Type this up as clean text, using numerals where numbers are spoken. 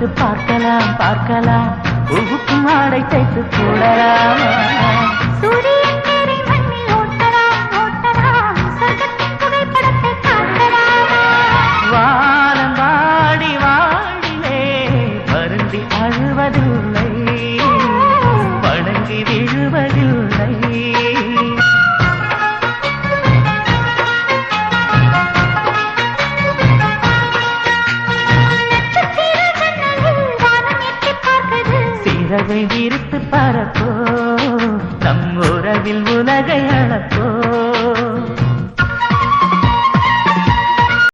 வந்து பார்க்கலாம் பார்க்கலாம் பூவுக்கும் ஆடை தைத்து போடலாம் சூரியன் மேலே மண்ணில் ஓட்டலாம் ஓட்டலாம் சொர்க்கத்தின் புகைப்படத்தை காட்டலாம் வானம் வாடி வாடிலே வருந்தி அழுவதில்லை வணங்கி விழுவதில்லை சிறகை விரித்து பரப்போ நம் உறவில் உலகை அளப்போ